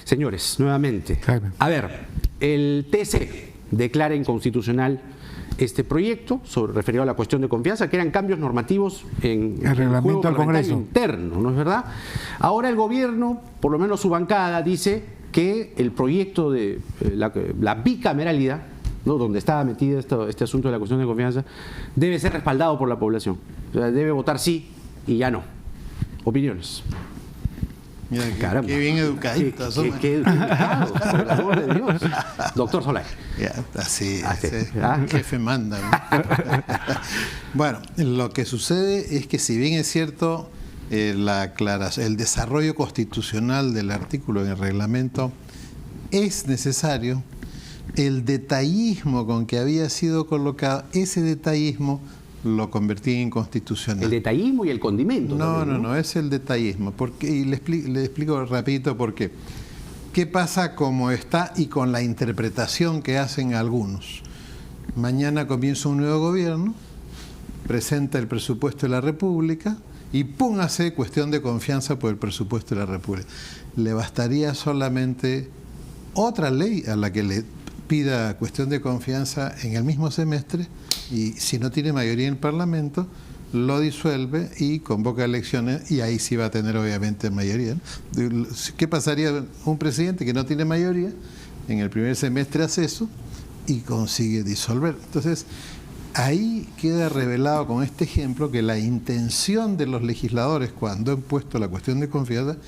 Señores, nuevamente, Jaime. a ver, el TC declara inconstitucional este proyecto referido a la cuestión de confianza, que eran cambios normativos en el reglamento del Congreso interno, ¿no es verdad? Ahora el gobierno, por lo menos su bancada, dice que el proyecto de la bicameralidad, ¿no?, donde estaba metido este asunto de la cuestión de confianza, debe ser respaldado por la población. O sea, debe votar sí y ya no. Opiniones. Mira, qué bien educaditos. Qué educados, por el amor de Dios. Doctor Solari. Ya, así, el jefe manda, ¿no? Bueno, lo que sucede es que si bien es cierto el desarrollo constitucional del artículo en el reglamento es necesario, el detallismo con que había sido colocado, ese detallismo lo convertí en inconstitucional. El detallismo y el condimento. No, es el detallismo. Y le explico rapidito por qué. ¿Qué pasa como está y con la interpretación que hacen algunos? Mañana comienza un nuevo gobierno, presenta el presupuesto de la República y póngase cuestión de confianza por el presupuesto de la República. Le bastaría solamente otra ley a la que le pida cuestión de confianza en el mismo semestre, y si no tiene mayoría en el Parlamento, lo disuelve y convoca elecciones, y ahí sí va a tener obviamente mayoría, ¿no? ¿Qué pasaría? Un presidente que no tiene mayoría, en el primer semestre hace eso y consigue disolver. Entonces, ahí queda revelado con este ejemplo que la intención de los legisladores cuando han puesto la cuestión de confianza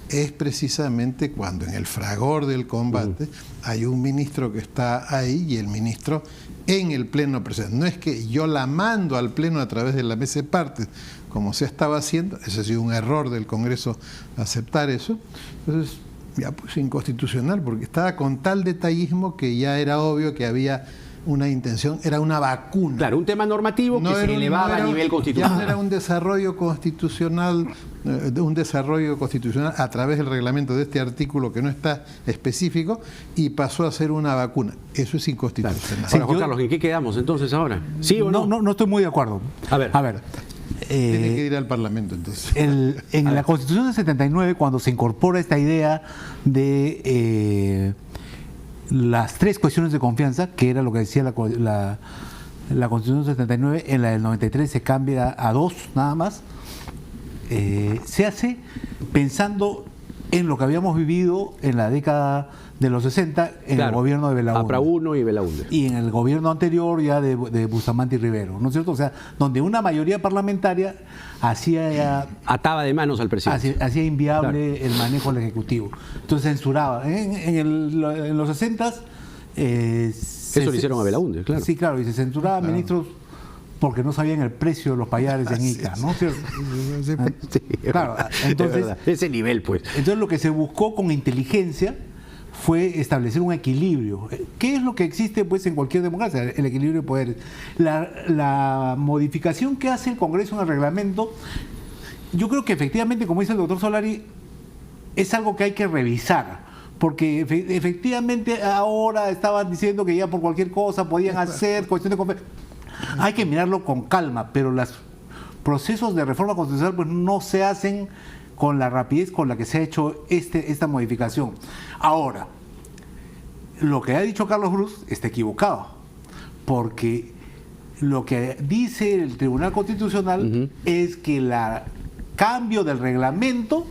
es precisamente cuando en el fragor del combate hay un ministro que está ahí y el ministro en el pleno presente. No es que yo la mando al pleno a través de la mesa de partes, como se estaba haciendo. Ese ha sido un error del Congreso aceptar eso. Entonces, ya pues inconstitucional, porque estaba con tal detallismo que ya era obvio que había una intención, era una vacuna. Claro, un tema normativo que se elevaba a nivel constitucional. Ya no era un desarrollo constitucional, a través del reglamento de este artículo que no está específico, y pasó a ser una vacuna. Eso es inconstitucional. Claro. Ahora, Juan Carlos, ¿en qué quedamos entonces ahora? ¿Sí o no? No estoy muy de acuerdo. A ver. Tiene que ir al Parlamento entonces. En la Constitución del 79, cuando se incorpora esta idea de las tres cuestiones de confianza, que era lo que decía la Constitución del 79, en la del 93 se cambia a dos nada más. Se hace pensando en lo que habíamos vivido en la década de los 60 en el gobierno de Belaúnde. APRA 1 y Belaúnde. Y en el gobierno anterior ya de Bustamante y Rivero, ¿no es cierto? O sea, donde una mayoría parlamentaria ataba de manos al presidente. Hacía inviable el manejo del Ejecutivo. Entonces censuraba. En los 60s... eso le hicieron a Belaúnde, claro. Sí, claro, y se censuraba a ministros porque no sabían el precio de los payares en Ica, ¿no? Sí, claro, entonces... ese nivel, pues. Entonces lo que se buscó con inteligencia fue establecer un equilibrio. ¿Qué es lo que existe pues en cualquier democracia? El equilibrio de poderes. La modificación que hace el Congreso en el reglamento, yo creo que efectivamente, como dice el doctor Solari, es algo que hay que revisar. Porque efectivamente ahora estaban diciendo que ya por cualquier cosa podían hacer cuestión de confianza. Hay que mirarlo con calma, pero los procesos de reforma constitucional pues no se hacen con la rapidez con la que se ha hecho esta modificación. Ahora, lo que ha dicho Carlos Cruz está equivocado, porque lo que dice el Tribunal Constitucional es que el cambio del reglamento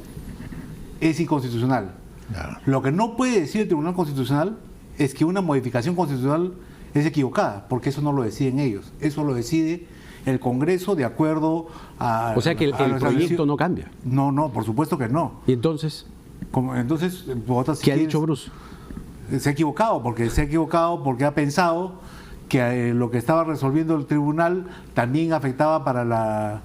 es inconstitucional. Claro. Lo que no puede decir el Tribunal Constitucional es que una modificación constitucional es equivocada, porque eso no lo deciden ellos, eso lo decide el Congreso de acuerdo a... O sea que el proyecto no cambia. No, por supuesto que no. ¿Y entonces? Entonces, ¿Qué ha dicho Bruce? Se ha equivocado porque ha pensado que lo que estaba resolviendo el tribunal también afectaba para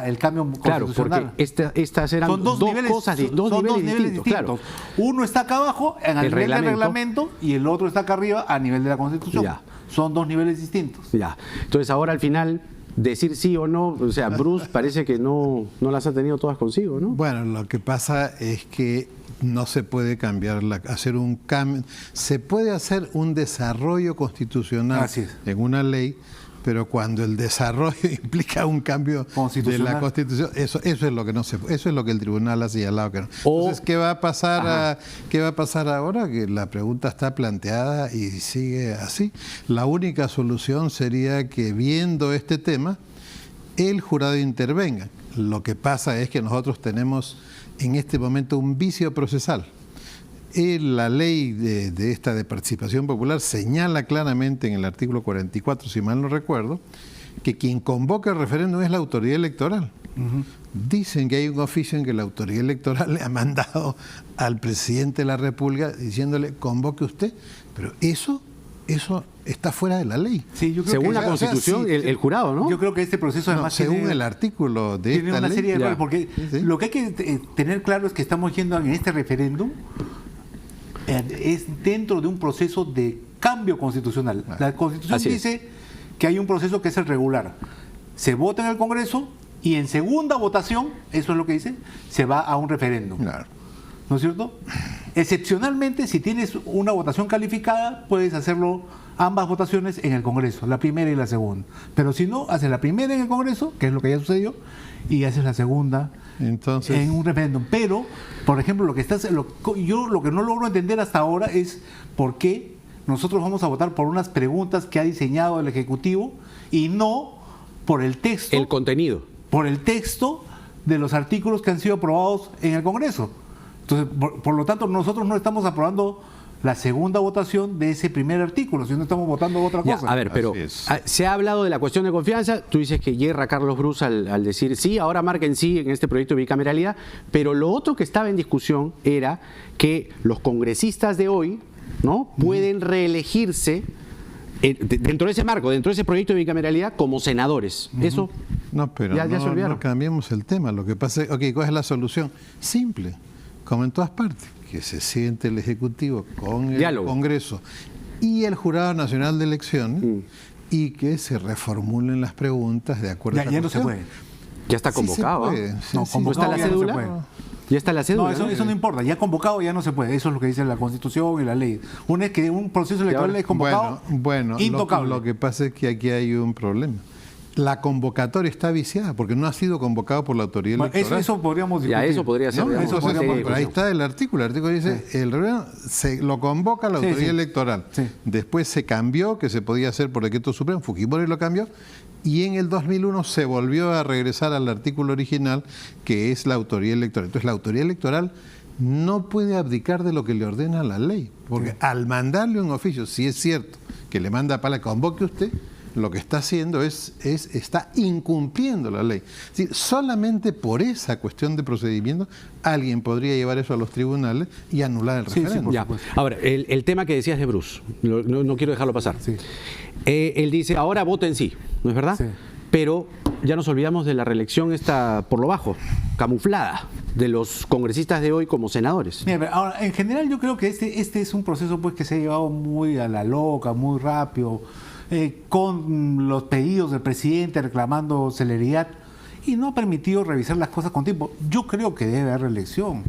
el cambio constitucional. Claro, porque estas eran son dos niveles distintos. Claro. Uno está acá abajo en el nivel del reglamento y el otro está acá arriba a nivel de la Constitución. Ya. Son dos niveles distintos. Ya. Entonces ahora al final decir sí o no, o sea, Bruce parece que no las ha tenido todas consigo, ¿no? Bueno, lo que pasa es que no se puede cambiar, hacer un cambio, se puede hacer un desarrollo constitucional en una ley, pero cuando el desarrollo implica un cambio de la Constitución, eso es lo que no se, eso es lo que el tribunal ha señalado que no. Entonces, ¿qué va a pasar qué va a pasar ahora? Que la pregunta está planteada y sigue así. La única solución sería que, viendo este tema, el jurado intervenga. Lo que pasa es que nosotros tenemos en este momento un vicio procesal. La ley de esta de participación popular señala claramente en el artículo 44, si mal no recuerdo, que quien convoca el referéndum es la autoridad electoral. Dicen que hay un oficio en que la autoridad electoral le ha mandado al presidente de la República diciéndole convoque usted, pero eso está fuera de la ley. Sí, yo creo según la Constitución, el jurado, ¿no? Yo creo que este proceso además según el artículo de tiene esta una ley, serie de errores, porque ¿sí? Lo que hay que tener claro es que estamos yendo en este referéndum es dentro de un proceso de cambio constitucional. La Constitución dice que hay un proceso que es el regular. Se vota en el Congreso y en segunda votación, eso es lo que dice, se va a un referéndum. Claro. ¿No es cierto? Excepcionalmente, si tienes una votación calificada, puedes hacerlo ambas votaciones en el Congreso, la primera y la segunda. Pero si no, haces la primera en el Congreso, que es lo que ya sucedió, y haces la segunda entonces en un referéndum. Pero, por ejemplo, yo lo que no logro entender hasta ahora es por qué nosotros vamos a votar por unas preguntas que ha diseñado el Ejecutivo y no por el texto. El contenido. Por el texto de los artículos que han sido aprobados en el Congreso. Entonces, por lo tanto, nosotros no estamos aprobando la segunda votación de ese primer artículo, sino estamos votando otra cosa. A ver, pero se ha hablado de la cuestión de confianza, tú dices que yerra Carlos Brus al decir sí, ahora marquen sí en este proyecto de bicameralidad, pero lo otro que estaba en discusión era que los congresistas de hoy, ¿no?, pueden reelegirse dentro de ese marco, dentro de ese proyecto de bicameralidad como senadores. Eso no, pero ya se olvidaron. No cambiemos el tema. Lo que pasa es, ¿cuál es la solución? Simple, como en todas partes, que se siente el Ejecutivo con el diálogo. Congreso y el Jurado Nacional de Elecciones y que se reformulen las preguntas de acuerdo a la ya no se puede. Ya está convocado. Sí se puede. No, convocado ¿está la cédula? Ya no se puede. Ya está la cédula. No, eso no importa. Ya convocado ya no se puede. Eso es lo que dice la Constitución y la ley. Una es que un proceso electoral es convocado, intocable. Lo que pasa es que aquí hay un problema. La convocatoria está viciada porque no ha sido convocado por la autoridad electoral. Eso podríamos discutir. Ya, eso podría ser. ¿No? Eso Pero ahí está el artículo. El artículo dice, el referéndum lo convoca la autoridad electoral. Sí. Después se cambió, que se podía hacer por decreto supremo, Fujimori lo cambió, y en el 2001 se volvió a regresar al artículo original, que es la autoridad electoral. Entonces la autoridad electoral no puede abdicar de lo que le ordena la ley, porque al mandarle un oficio, si es cierto que le manda para que convoque usted, lo que está haciendo está incumpliendo la ley. Es decir, solamente por esa cuestión de procedimiento alguien podría llevar eso a los tribunales y anular el referéndum. Ya. Ahora, el tema que decías de Brus, no quiero dejarlo pasar. Sí. Él dice, ahora voten sí, ¿no es verdad? Sí. Pero ya nos olvidamos de la reelección esta por lo bajo, camuflada, de los congresistas de hoy como senadores. Mira, ahora, en general yo creo que este es un proceso pues que se ha llevado muy a la loca, muy rápido, con los pedidos del presidente reclamando celeridad y no ha permitido revisar las cosas con tiempo. Yo creo que debe haber reelección,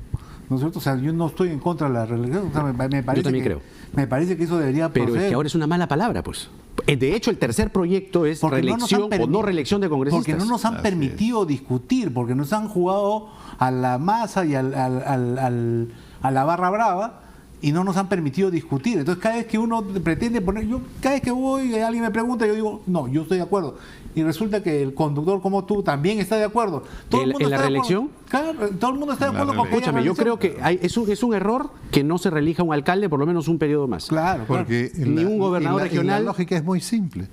¿no es cierto? O sea, yo no estoy en contra de la reelección. O sea, me parece yo también creo. Me parece que eso debería proceder. Pero es que ahora es una mala palabra, pues. De hecho, el tercer proyecto es reelección o no reelección de congresistas. Porque no nos han permitido discutir, porque nos han jugado a la masa y a la barra brava y no nos han permitido discutir. Entonces, cada vez que uno pretende poner... Cada vez que voy y alguien me pregunta, yo digo, no, yo estoy de acuerdo. Y resulta que el conductor como tú también está de acuerdo. ¿En la reelección? Claro, todo el mundo está de acuerdo con que Escúchame, yo creo que es un error que no se reelija un alcalde por lo menos un periodo más. Claro, porque ni un gobernador regional. La lógica es muy simple.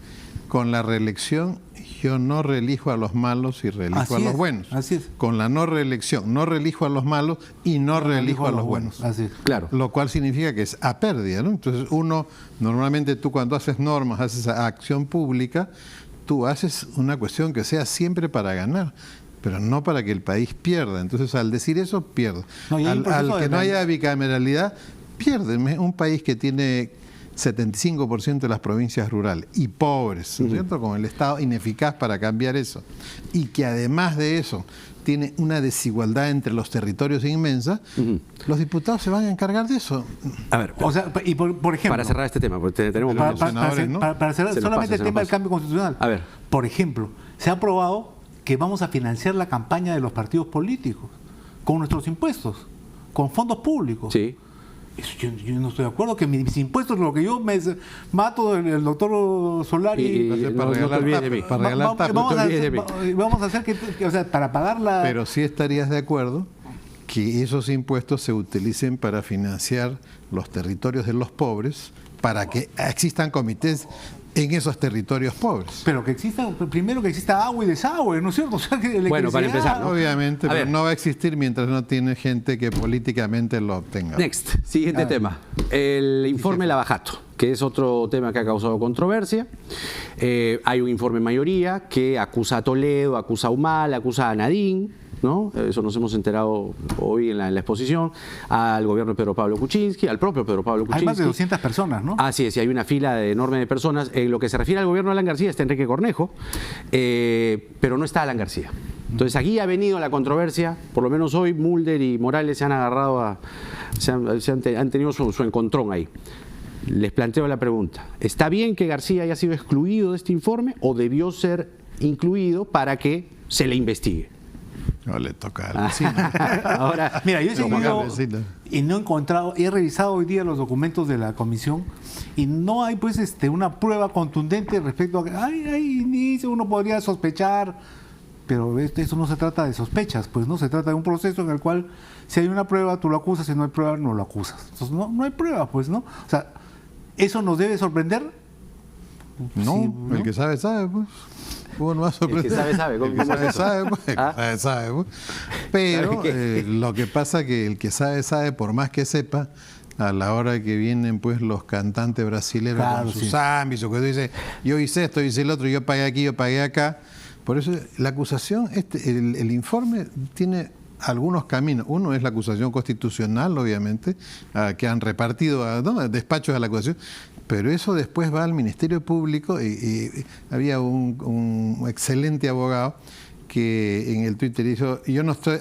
Con la reelección yo no reelijo a los malos y reelijo a los buenos. Así es. Con la no reelección no reelijo a los malos y no reelijo a los buenos. Así es. Claro. Lo cual significa que es a pérdida, ¿no? Entonces normalmente tú cuando haces normas, haces acción pública, tú haces una cuestión que sea siempre para ganar, pero no para que el país pierda. Entonces al decir eso, pierde. Al que no haya bicameralidad, pierde. Un país que tiene 75% de las provincias rurales y pobres, ¿no es cierto? Con el Estado ineficaz para cambiar eso. Y que además de eso tiene una desigualdad entre los territorios inmensa, los diputados se van a encargar de eso. A ver, O sea, y por ejemplo, para cerrar este tema, porque tenemos Para- muchos. para- senadores, ¿no? para cerrar Se nos solamente pasa, el se nos tema del pasa. cambio constitucional. A ver. Por ejemplo, se ha aprobado que vamos a financiar la campaña de los partidos políticos con nuestros impuestos, con fondos públicos. Sí. Eso yo no estoy de acuerdo, que mis impuestos, lo que yo me mato el doctor Solari. Y Va a ser para no te regalar olvides de tapa, mí. para regalar tapa. no te olvides de mí. Vamos a hacer o sea, para pagar la... Pero sí estarías de acuerdo que esos impuestos se utilicen para financiar los territorios de los pobres, para que existan comités en esos territorios pobres. Pero que exista, primero que exista agua y desagüe, ¿no es cierto? O sea, que Bueno, para electricidad- empezar, ¿no? Obviamente, A pero ver. no va a existir mientras no tiene gente que políticamente lo obtenga. Next, siguiente tema. El informe Lavajato, que es otro tema que ha causado controversia. Hay un informe mayoría que acusa a Toledo, acusa a Humala, acusa a Nadine, ¿no? Eso nos hemos enterado hoy en la exposición, al gobierno de Pedro Pablo Kuczynski, al propio Pedro Pablo Kuczynski. Hay más de 200 personas, ¿no? Así es, y hay una fila enorme de personas. En lo que se refiere al gobierno de Alan García está Enrique Cornejo, pero no está Alan García. Entonces aquí ha venido la controversia, por lo menos hoy Mulder y Morales se han agarrado han tenido su encontrón ahí. Les planteo la pregunta, ¿está bien que García haya sido excluido de este informe o debió ser incluido para que se le investigue? No le toca al vecino. Ahora, Mira, yo he Como seguido cabecita. y no he encontrado, he revisado hoy día los documentos de la comisión y no hay pues una prueba contundente respecto a que hay inicio, uno podría sospechar, pero eso no se trata de sospechas, pues no se trata de un proceso en el cual si hay una prueba tú lo acusas, si no hay prueba no lo acusas. Entonces no hay prueba, pues, ¿no? O sea, ¿eso nos debe sorprender? No, Sí, ¿no? el que sabe, sabe, pues. ¿Cómo no va a sorprender? El que sabe, ¿cómo El que es sabe, eso? sabe, pues. El que ¿Ah? sabe, sabe, pues. Pero ¿Sabe qué? lo que pasa es que el que sabe, sabe, por más que sepa, a la hora que vienen pues los cantantes brasileños Claro, con sus sí. ámbitos, que dice, yo hice esto, hice el otro, yo pagué aquí, yo pagué acá. Por eso la acusación, el informe tiene algunos caminos. Uno es la acusación constitucional, obviamente, que han repartido despachos a la acusación, pero eso después va al Ministerio Público y había un excelente abogado que en el Twitter hizo,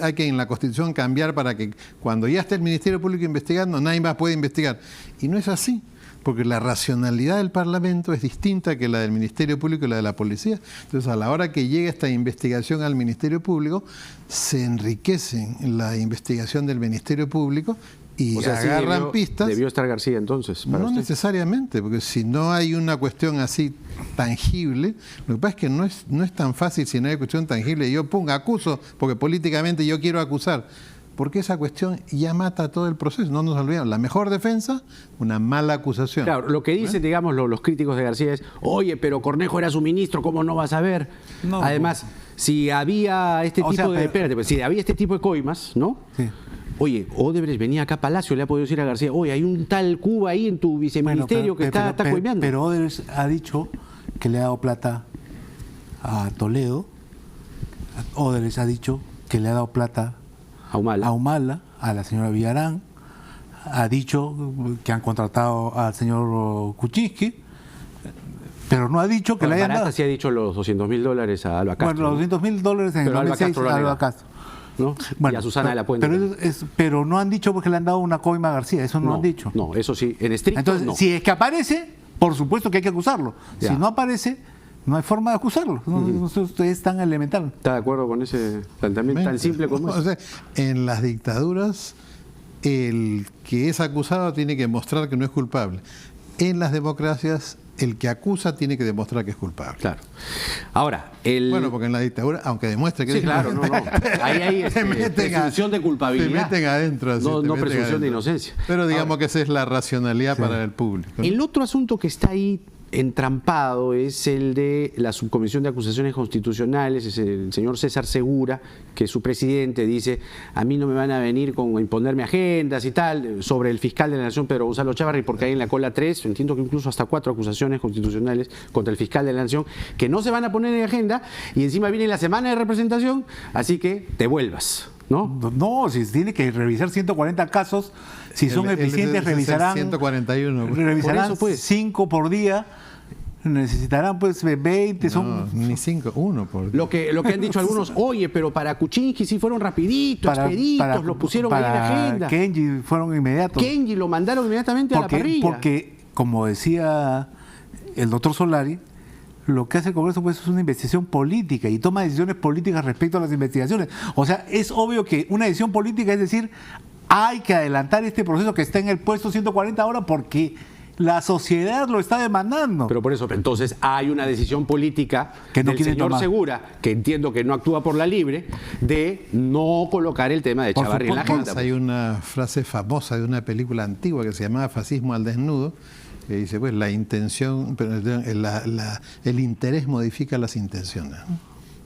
hay que en la Constitución cambiar para que cuando ya esté el Ministerio Público investigando, nadie más puede investigar. Y no es así, porque la racionalidad del Parlamento es distinta que la del Ministerio Público y la de la Policía. Entonces, a la hora que llegue esta investigación al Ministerio Público, se enriquece la investigación del Ministerio Público y o sea, sí agarran pistas. Debió estar García entonces. para No usted. necesariamente, porque si no hay una cuestión así tangible, lo que pasa es que no es tan fácil si no hay cuestión tangible. Yo acuso, porque políticamente yo quiero acusar, porque esa cuestión ya mata todo el proceso. No nos olvidemos, la mejor defensa, una mala acusación. Claro, lo que dicen, digamos, los críticos de García es, oye, pero Cornejo era su ministro, ¿cómo no vas a ver? No, Además, si había este O tipo sea, de, pero- espérate, pues, si había este tipo de coimas, ¿no? Sí. Oye, Odebrecht venía acá a Palacio, le ha podido decir a García, oye, hay un tal Cuba ahí en tu viceministerio que está coimeando. Pero Odebrecht ha dicho que le ha dado plata a Toledo. Odebrecht ha dicho que le ha dado plata a Humala. a Humala, a la señora Villarán. Ha dicho que han contratado al señor Kuczynski, pero no ha dicho que Bueno, le hayan Barata dado. sí ha dicho los $200.000 a Alba Castro. Bueno, los $200.000 en el Pero Alba 2006 Castro lo ha a Alba negado, Castro. ¿no? Y a Susana de la Puente. Pero no han dicho porque le han dado una coima a García, eso no han dicho. No, eso sí, en estricto Entonces, no. si es que aparece, por supuesto que hay que acusarlo. Ya. Si no aparece, no hay forma de acusarlo. Esto es tan elemental. ¿Está de acuerdo con ese planteamiento tan simple como O es? sea, en las dictaduras, el que es acusado tiene que demostrar que no es culpable. En las democracias, el que acusa tiene que demostrar que es culpable. Claro. Ahora, Bueno, porque en la dictadura, aunque demuestre que Sí, es claro, no, no. Ahí hay se meten presunción de culpabilidad. Se meten adentro. así, No, te no meten presunción de adentro. inocencia. Pero digamos que esa es la racionalidad para el público, ¿no? El otro asunto que está ahí entrampado es el de la Subcomisión de Acusaciones Constitucionales, es el señor César Segura, que su presidente dice, a mí no me van a venir con imponerme agendas y tal, sobre el fiscal de la Nación, Pedro Gonzalo Chávarri, porque hay en la cola 3, entiendo que incluso hasta 4 acusaciones constitucionales contra el fiscal de la Nación, que no se van a poner en agenda, y encima viene la semana de representación, así que te vuelvas, ¿no? No, si tiene que revisar 140 casos, si son El- eficientes, ese es el revisarán 141. revisarán Por eso, pues. 5 por día. necesitarán pues 20, No, ni 5, 1 por Lo que han dicho algunos, oye, pero para Kuczynski sí fueron rapiditos, expeditos, lo pusieron ahí en la agenda. Kenji fueron inmediatos. Kenji lo mandaron inmediatamente a la parrilla. Porque, como decía el doctor Solari, lo que hace el Congreso pues es una investigación política y toma decisiones políticas respecto a las investigaciones. O sea, es obvio que una decisión política es decir, hay que adelantar este proceso que está en el puesto 140 ahora porque la sociedad lo está demandando. Pero por eso, entonces hay una decisión política que no del quiere señor tomar. Segura, que entiendo que no actúa por la libre, de no colocar el tema de Por Chávarri en la supuesto. agenda. Hay una frase famosa de una película antigua que se llamaba Fascismo al desnudo, que dice, pues la intención, el interés modifica las intenciones.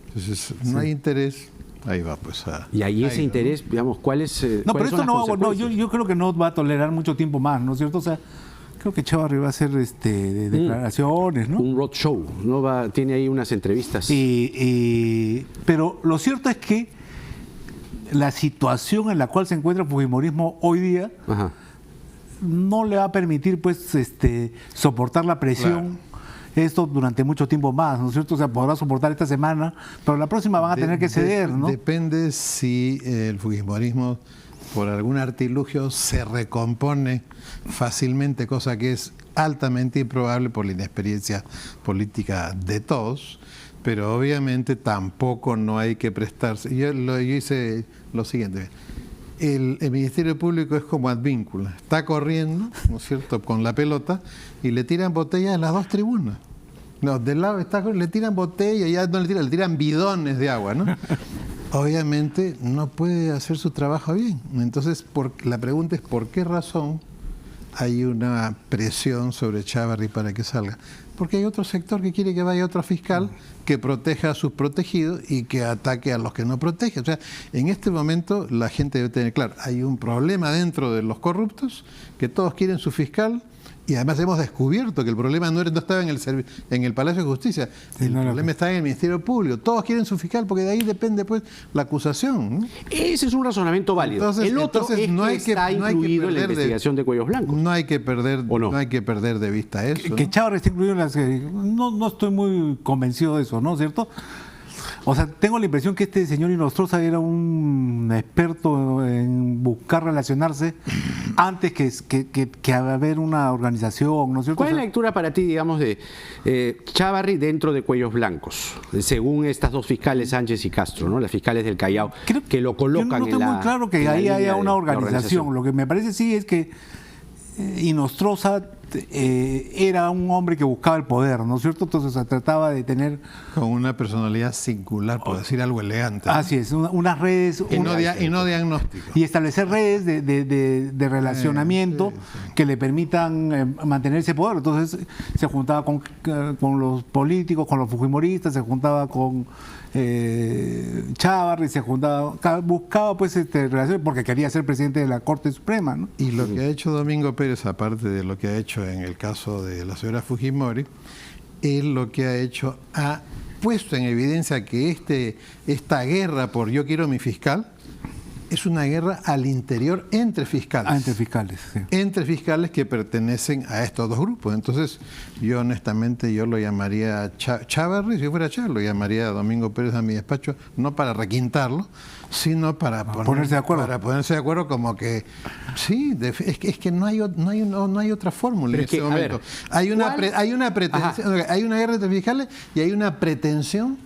Entonces, no hay interés, ahí va pues Y ahí ese va, interés, digamos, ¿cuál es? No, pero ¿cuáles esto son las no, consecuencias? yo creo que no va a tolerar mucho tiempo más, ¿no es cierto? O sea, creo que Chávarri va a hacer de declaraciones, ¿no? Un roadshow, ¿no? Tiene ahí unas entrevistas. Pero lo cierto es que la situación en la cual se encuentra el fujimorismo hoy día Ajá. no le va a permitir pues soportar la presión esto durante mucho tiempo más, ¿no es cierto? O sea, podrá soportar esta semana, pero la próxima van a tener que ceder, ¿no? Depende si el fujimorismo por algún artilugio se recompone fácilmente, cosa que es altamente improbable por la inexperiencia política de todos, pero obviamente tampoco no hay que prestarse. Yo hice lo siguiente. El Ministerio Público es como Advíncula, está corriendo, ¿no es cierto?, con la pelota y le tiran botellas en las dos tribunas. No, del lado le tiran botellas, ya no le tiran bidones de agua, ¿no? Obviamente no puede hacer su trabajo bien. Entonces, la pregunta es ¿por qué razón hay una presión sobre Chávarri para que salga? Porque hay otro sector que quiere que vaya otro fiscal que proteja a sus protegidos y que ataque a los que no protege. O sea, en este momento la gente debe tener claro, hay un problema dentro de los corruptos, que todos quieren su fiscal, y además hemos descubierto que el problema no estaba en el Palacio de Justicia, el problema está en el Ministerio Público. Todos quieren su fiscal porque de ahí depende pues la acusación, ¿no? Ese es un razonamiento válido. Entonces, el otro es no hay que está incluido en la investigación de Cuellos Blancos. No hay que perder, ¿O no? no hay que perder de vista eso. Que Chávarri esté incluido en las... No estoy muy convencido de eso, ¿no es cierto? O sea, tengo la impresión que este señor Inostroza era un experto en buscar relacionarse antes que haber una organización, ¿no es cierto? ¿Cuál es la lectura para ti, digamos, de Chávarri dentro de Cuellos Blancos? Según estas dos fiscales, Sánchez y Castro, ¿no? Las fiscales del Callao, que lo colocan yo no estoy muy claro que ahí haya una organización. Lo que me parece sí es que Inostroza era un hombre que buscaba el poder, ¿no es cierto? Entonces se trataba de tener... Con una personalidad singular, por decir algo elegante. Así es, unas redes... Y no diagnóstico. Y establecer redes de relacionamiento que le permitan mantener ese poder. Entonces se juntaba con los políticos, con los fujimoristas, se juntaba con Chávarri, buscaba pues relaciones porque quería ser presidente de la Corte Suprema, ¿no? Y lo que ha hecho Domingo Pérez, aparte de lo que ha hecho en el caso de la señora Fujimori, él lo que ha hecho, ha puesto en evidencia que esta guerra por yo quiero mi fiscal es una guerra al interior entre fiscales. Entre fiscales, sí. Entre fiscales que pertenecen a estos dos grupos. Entonces, yo honestamente, yo lo llamaría Chávarri, si yo fuera Chávarri, lo llamaría a Domingo Pérez a mi despacho, no para requintarlo, sino para ponerse de acuerdo. Para ponerse de acuerdo como que, sí, es que no hay otra fórmula en este momento. Hay una pretensión, hay una guerra entre fiscales y hay una pretensión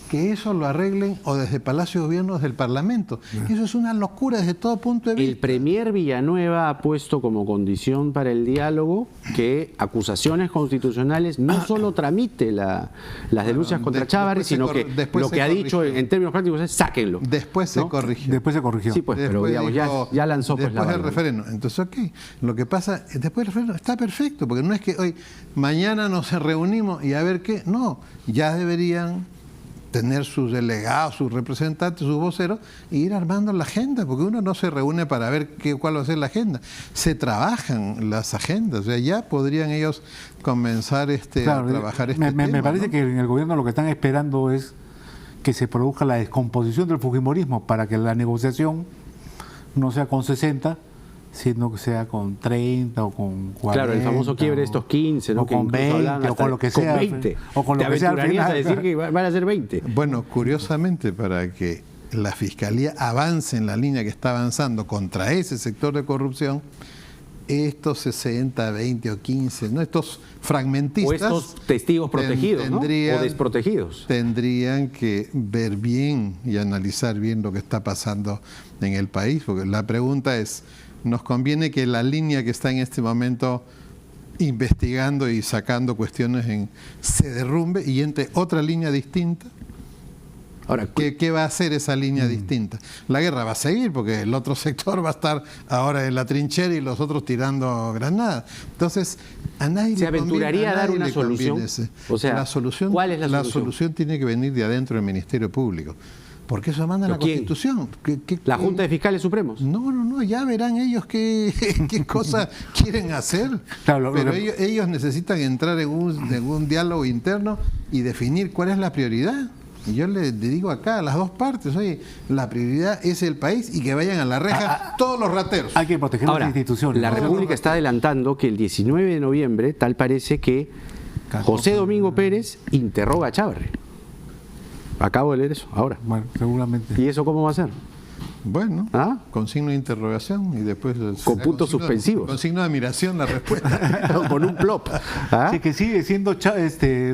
que eso lo arreglen o desde Palacio de Gobierno o desde el Parlamento. Eso es una locura desde todo punto de vista. El premier Villanueva ha puesto como condición para el diálogo que acusaciones constitucionales no solo tramite las denuncias contra Chávarri, sino que lo que ha dicho en términos prácticos es sáquenlo. Después se corrigió. Después se corrigió. Sí, pues, pero digamos, ya lanzó pues la después del referéndum. Entonces, ok, lo que pasa, después del referéndum está perfecto, porque no es que hoy, mañana nos reunimos y a ver qué, no, ya deberían tener sus delegados, sus representantes, sus voceros, e ir armando la agenda, porque uno no se reúne para ver cuál va a ser la agenda. Se trabajan las agendas, o sea, ya podrían ellos comenzar a trabajar este tema. Me parece ¿no? que en el gobierno lo que están esperando es que se produzca la descomposición del fujimorismo para que la negociación no sea con 60, siendo que sea con 30 o con 40. Claro, el famoso quiebre de estos 15, ¿no? O con Que incluso 20, hablan o con lo que con sea. 20. O con lo Te que sea al aventurarías final. a decir que van a ser 20. Bueno, curiosamente, para que la Fiscalía avance en la línea que está avanzando contra ese sector de corrupción, estos 60, 20 o 15, ¿no? Estos fragmentistas... O estos testigos protegidos, ¿no? O desprotegidos. Tendrían que ver bien y analizar bien lo que está pasando en el país, porque la pregunta es, ¿nos conviene que la línea que está en este momento investigando y sacando cuestiones se derrumbe y entre otra línea distinta? Ahora, ¿Qué va a hacer esa línea distinta? La guerra va a seguir porque el otro sector va a estar ahora en la trinchera y los otros tirando granadas. Entonces, a nadie ¿se aventuraría a dar una solución? O sea, ¿cuál es la solución? Tiene que venir de adentro del Ministerio Público. Porque eso manda la Constitución. ¿La Junta de Fiscales Supremos? No, ya verán ellos qué cosas quieren hacer. Claro, pero ellos necesitan entrar en un diálogo interno y definir cuál es la prioridad. Y yo le digo acá a las dos partes, oye, la prioridad es el país y que vayan a la reja todos los rateros. Hay que proteger las instituciones. La República está adelantando que el 19 de noviembre, tal parece que José Domingo Pérez interroga a Chávarri. Acabo de leer eso, ahora. Bueno, seguramente. ¿Y eso cómo va a ser? Bueno, con signo de interrogación y después... Con puntos suspensivos. Con signo de admiración la respuesta. Con un plop. Sí, que sigue siendo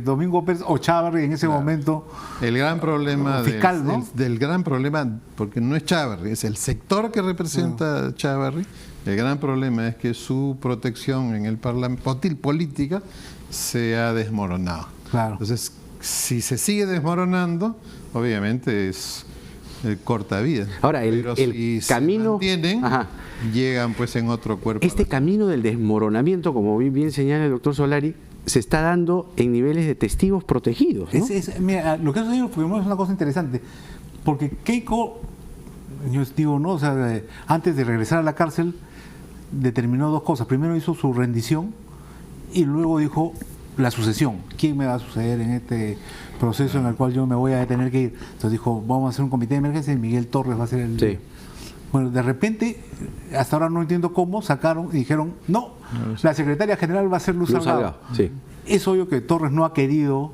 Domingo Pérez o Chávarri en ese momento. El gran problema fiscal, ¿no? del gran problema, porque no es Chávarri, es el sector que representa Chávarri. El gran problema es que su protección en el Parlamento política se ha desmoronado. Claro. Entonces, si se sigue desmoronando, obviamente es corta vida. Ahora, pero el si camino... se mantienen, llegan pues en otro cuerpo. Este camino del desmoronamiento, como bien señala el doctor Solari, se está dando en niveles de testigos protegidos, ¿no? Mira, lo que ha sucedido es una cosa interesante, porque Keiko, yo digo, ¿no? O sea, antes de regresar a la cárcel, determinó dos cosas. Primero hizo su rendición y luego dijo la sucesión. ¿Quién me va a suceder en este proceso en el cual yo me voy a tener que ir? Entonces dijo, vamos a hacer un comité de emergencia y Miguel Torres va a ser el... Sí. Bueno, de repente, hasta ahora no entiendo cómo, sacaron y dijeron, no, la secretaria general va a ser Luz Salgado. Sí. Es obvio que Torres no ha querido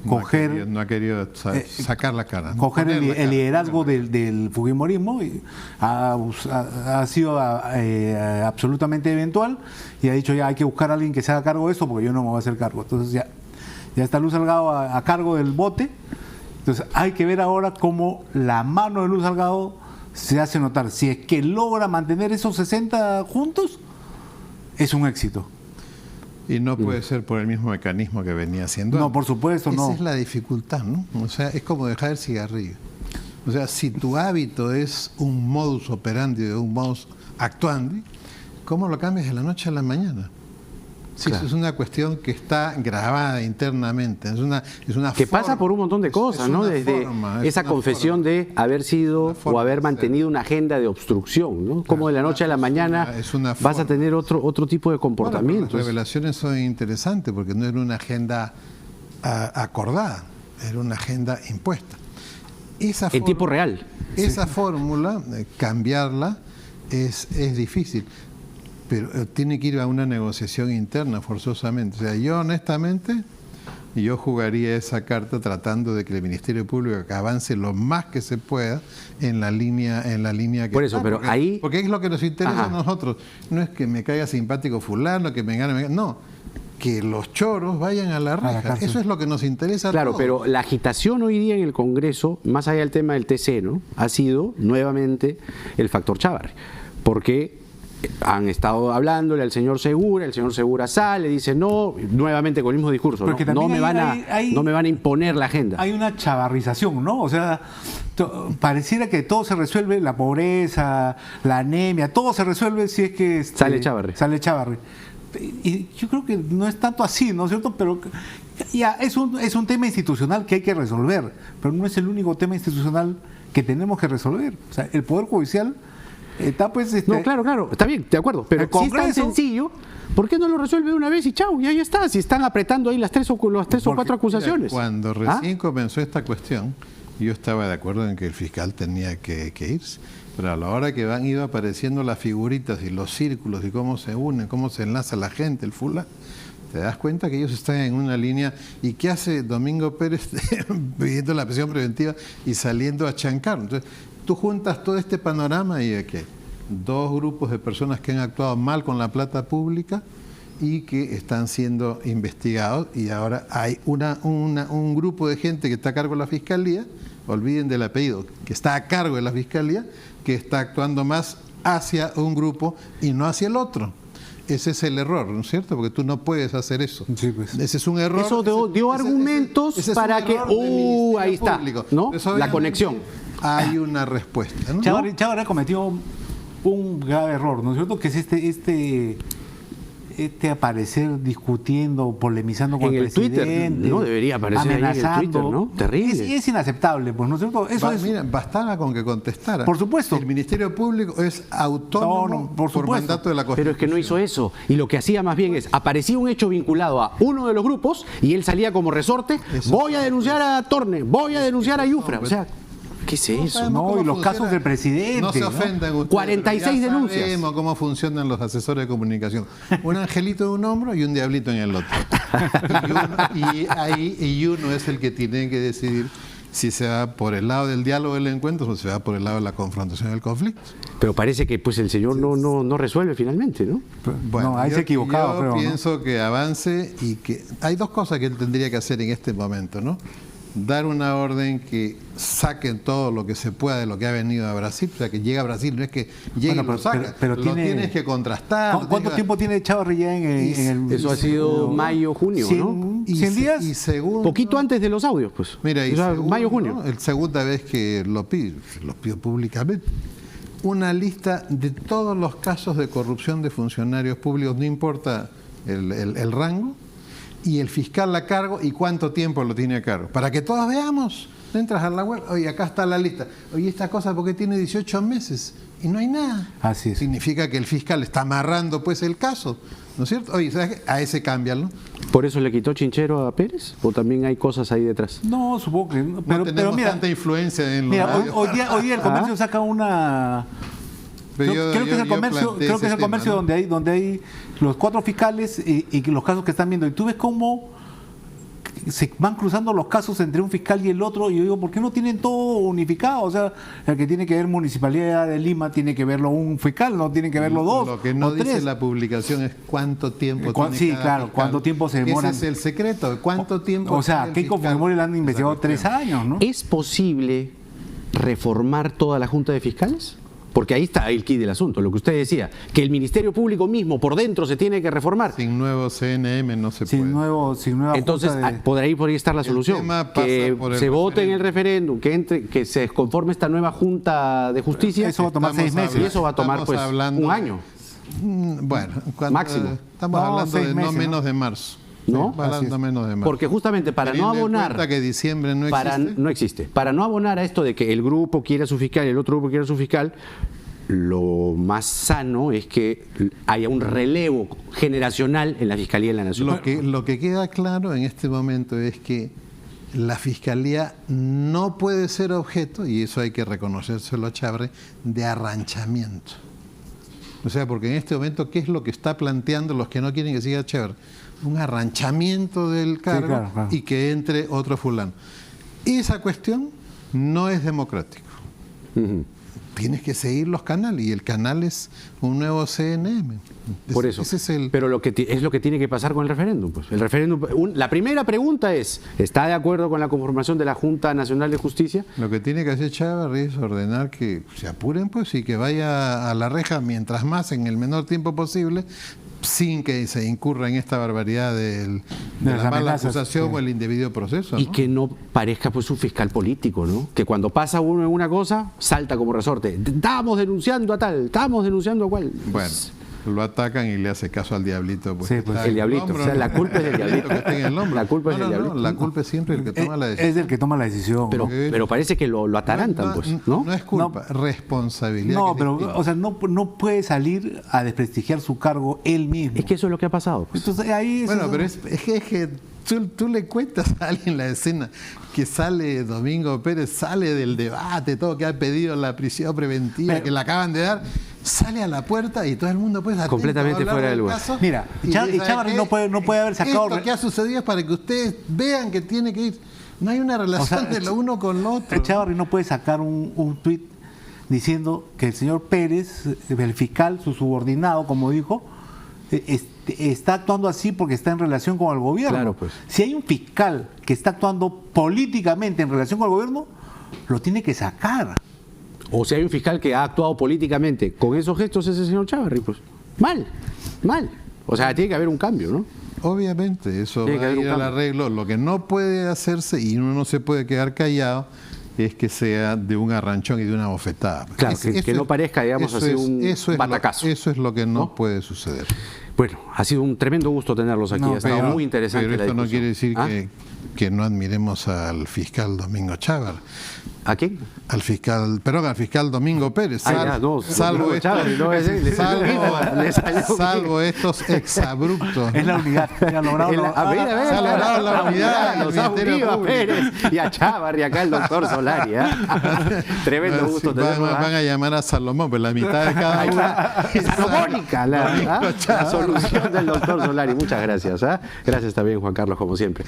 coger... No ha querido sacar la cara. Coger el liderazgo del fujimorismo, y ha sido absolutamente eventual, y ha dicho ya hay que buscar a alguien que se haga cargo de eso porque yo no me voy a hacer cargo. Entonces ya está Luz Salgado a cargo del bote. Entonces hay que ver ahora cómo la mano de Luz Salgado se hace notar. Si es que logra mantener esos 60 juntos, es un éxito. Y no puede ser por el mismo mecanismo que venía haciendo. No, por supuesto, no. Esa es la dificultad, ¿no? O sea, es como dejar el cigarrillo. O sea, si tu hábito es un modus operandi, un modus actuandi, ¿cómo lo cambias de la noche a la mañana? Sí, claro. Eso es una cuestión que está grabada internamente. Es una que pasa por un montón de cosas, ¿no? Desde esa confesión de haber sido o haber mantenido una agenda de obstrucción, ¿no? Como de la noche a la mañana vas a tener otro tipo de comportamientos. Las revelaciones son interesantes porque no era una agenda acordada, era una agenda impuesta. En tiempo real. Esa fórmula, cambiarla, es difícil. Pero tiene que ir a una negociación interna forzosamente. O sea, yo honestamente, yo jugaría esa carta tratando de que el Ministerio Público avance lo más que se pueda en la línea que por eso, está, pero porque es lo que nos interesa a nosotros. No es que me caiga simpático fulano, que me gane, no. Que los choros vayan a la reja. Eso es lo que nos interesa a todos. Claro, pero la agitación hoy día en el Congreso, más allá del tema del TC, ¿no? Ha sido nuevamente el factor Chávarri. Porque han estado hablándole al señor Segura, el señor Segura sale, dice no, nuevamente con el mismo discurso, no me van a imponer la agenda. Hay una chavarrización, ¿no? O sea, pareciera que todo se resuelve, la pobreza, la anemia, todo se resuelve si es que sale Chávarri. Y yo creo que no es tanto así, ¿no es cierto? Pero ya es un tema institucional que hay que resolver, pero no es el único tema institucional que tenemos que resolver. O sea, el Poder Judicial está pues... No, claro, está bien, de acuerdo, pero si es tan sencillo, ¿por qué no lo resuelve de una vez y chau? Y ahí está, si están apretando ahí las tres o cuatro acusaciones. Mira, cuando recién comenzó esta cuestión, yo estaba de acuerdo en que el fiscal tenía que irse. Pero a la hora que van ido apareciendo las figuritas y los círculos y cómo se unen, cómo se enlaza la gente, el fulano, te das cuenta que ellos están en una línea. ¿Y qué hace Domingo Pérez pidiendo la prisión preventiva y saliendo a chancar? Entonces, tú juntas todo este panorama y de que dos grupos de personas que han actuado mal con la plata pública y que están siendo investigados, y ahora hay un grupo de gente que está a cargo de la Fiscalía, olviden del apellido, que está a cargo de la Fiscalía, que está actuando más hacia un grupo y no hacia el otro. Ese es el error, ¿no es cierto? Porque tú no puedes hacer eso. Sí, pues. Ese es un error. Eso dio argumentos ese es para un que... error del Ministerio ahí está, Público. ¿no? Pues, La obviamente, conexión. Hay una respuesta, ¿no? Chávarri cometió un grave error, ¿no es cierto? Que es este aparecer discutiendo, polemizando con En el el Twitter, presidente. no debería aparecer ahí en el amenazando. Twitter, ¿no? Terrible. Es inaceptable, pues, ¿no es cierto? Eso es... Mira, bastaba con que contestara. Por supuesto. El Ministerio Público es autónomo No, por por supuesto. mandato de la Pero Constitución. es que no hizo eso. Y lo que hacía más bien es, aparecía un hecho vinculado a uno de los grupos y él salía como resorte, voy a denunciar a Torne, voy a denunciar a Yufra. O sea, ¿qué es eso? sabemos No, cómo y los funciona. casos del presidente, No se ¿no? ofendan ustedes. 46 ya denuncias. Sabemos cómo funcionan los asesores de comunicación. Un angelito en un hombro y un diablito en el otro. Y uno es el que tiene que decidir si se va por el lado del diálogo del encuentro o se va por el lado de la confrontación del conflicto. Pero parece que pues el señor no resuelve finalmente, ¿no? No, ahí se ha equivocado, yo creo, ¿no? pienso que avance y que hay dos cosas que él tendría que hacer en este momento, ¿no? Dar una orden que saquen todo lo que se pueda de lo que ha venido a Brasil, o sea, que llega a Brasil, no es que llegue Bueno, y lo saca, pero lo tiene- tienes que contrastar. ¿Cuánto tiempo tiene Chávarri ya en el... Eso ha sido mayo, junio, ¿no? 100 días. Y segundo, Poquito antes de los audios, pues. mira, y O sea, segundo, mayo, junio. la segunda vez que lo pido públicamente, una lista de todos los casos de corrupción de funcionarios públicos, no importa el rango, y el fiscal a cargo y cuánto tiempo lo tiene a cargo. Para que todos veamos, entras a la web, oye, acá está la lista. Oye, esta cosa porque tiene 18 meses y no hay nada. Así es. Significa que el fiscal está amarrando pues el caso, ¿no es cierto? Oye, ¿sabes qué? A ese cámbialo. ¿Por eso le quitó Chinchero a Pérez? ¿O también hay cosas ahí detrás? No, supongo que no. No Pero tenemos mira, tanta influencia en los mira, medios. hoy día el comercio saca una... Pero Creo que es el comercio, planteé creo que es ese el comercio tema, ¿no? donde hay los 4 fiscales y los casos que están viendo. Y tú ves cómo se van cruzando los casos entre un fiscal y el otro. Y yo digo, ¿por qué no tienen todo unificado? O sea, el que tiene que ver Municipalidad de Lima tiene que verlo un fiscal, no tiene que verlo dos. Lo que no o dice tres. la publicación es cuánto tiempo tiene Sí, cada claro, fiscal. cuánto tiempo se demoran. Ese es el secreto, cuánto tiempo. O sea, tiene el Keiko fiscal. Fujimori la han investigado Esa 3 años, ¿no? ¿Es posible reformar toda la Junta de Fiscales? Porque ahí está el quid del asunto, lo que usted decía, que el Ministerio Público mismo por dentro se tiene que reformar. Sin nuevo CNM no se Sin puede. nueva Entonces, junta de- por ahí estar la El solución. tema pasa Que por el se vote en el referéndum, que se conforme esta nueva Junta de Justicia. Eso va a tomar Estamos 6 meses. Y eso va a tomar estamos pues hablando- un año. Bueno, Máximo. Estamos No, hablando 6 de meses, no ¿no? menos de marzo. ¿No? Estamos hablando menos de marzo. Porque justamente para no Teniendo en abonar, cuenta que diciembre no existe. Para no abonar a esto de que el grupo quiere a su fiscal y el otro grupo quiere a su fiscal, lo más sano es que haya un relevo generacional en la Fiscalía de la Nación. Lo que queda claro en este momento es que la Fiscalía no puede ser objeto, y eso hay que reconocérselo a Chávarri, de arranchamiento. O sea, porque en este momento, ¿qué es lo que está planteando los que no quieren que siga Chávarri? Un arranchamiento del cargo claro. y que entre otro fulano. Esa cuestión no es democrático. Ujú. Tienes que seguir los canales y el canal es un nuevo CNM. Por eso. Ese es el... Pero es lo que tiene que pasar con el referéndum. Pues. El referéndum, la primera pregunta es, ¿está de acuerdo con la conformación de la Junta Nacional de Justicia? Lo que tiene que hacer Chávarri es ordenar que se apuren pues y que vaya a la reja mientras más en el menor tiempo posible, sin que se incurra en esta barbaridad de las la mala amenazas, acusación sí. o el indebido proceso, Y ¿no? que no parezca pues un fiscal político, ¿no? Que cuando pasa uno en una cosa, salta como resorte. Estamos denunciando a tal, estamos denunciando a cual. Bueno, lo atacan y le hace caso al diablito. Pues, Sí, que pues, está el en diablito, hombro, o sea, la ¿no? culpa es del diablito. Que está en el hombro. La culpa es del diablito. La culpa es siempre el que toma la decisión. Es el que toma la decisión. Pero, ¿no? pero parece que lo atarantan, pues, ¿no? No es culpa, responsabilidad. No, que es pero, distinto. o sea, no puede salir a desprestigiar su cargo él mismo. Es que eso es lo que ha pasado. Pues. Entonces, ahí Bueno, pero es que tú le cuentas a alguien la escena que sale Domingo Pérez, sale del debate, todo que ha pedido la prisión preventiva, que le acaban de dar, sale a la puerta y todo el mundo pues atento completamente a hablar fuera de del lugar. caso. Mira, Y Chávarri ¿sabe qué? no puede haber sacado... Esto que ha sucedido es para que ustedes vean que tiene que ir. No hay una relación de lo uno con lo otro. Chávarri no puede sacar un tuit diciendo que el señor Pérez, el fiscal, su subordinado, como dijo, está actuando así porque está en relación con el gobierno. Claro, pues. Si hay un fiscal que está actuando políticamente en relación con el gobierno, lo tiene que sacar. O si hay un fiscal que ha actuado políticamente con esos gestos, es el señor Chávarri, pues. Mal. O sea, tiene que haber un cambio, ¿no? Obviamente, eso Tiene que va a haber un ir al cambio. arreglo. Lo que no puede hacerse, y uno no se puede quedar callado, es que sea de un arranchón y de una bofetada. Claro, que no parezca, digamos, así un batacazo. Eso es lo que no puede suceder. Bueno, ha sido un tremendo gusto tenerlos aquí. No, Ha estado pero- muy interesante Pero la esto no discusión. quiere decir ¿Ah? que no admiremos al fiscal Domingo Chávarri. ¿A quién? Al fiscal Domingo Pérez. Ya, no, salvo Chávarri, no, le salió salvo estos exabruptos. Es la unidad. Ya logrado, Se ha logrado la unidad del Nos ha Ministerio unido a Público. Pérez y a Chávarri, acá el doctor Solari. Tremendo gusto tenerlo. Van a llamar a Salomón, pues la mitad de cada uno. Salomónica, la solución del doctor Solari. Muchas gracias. Gracias también, Juan Carlos, como siempre.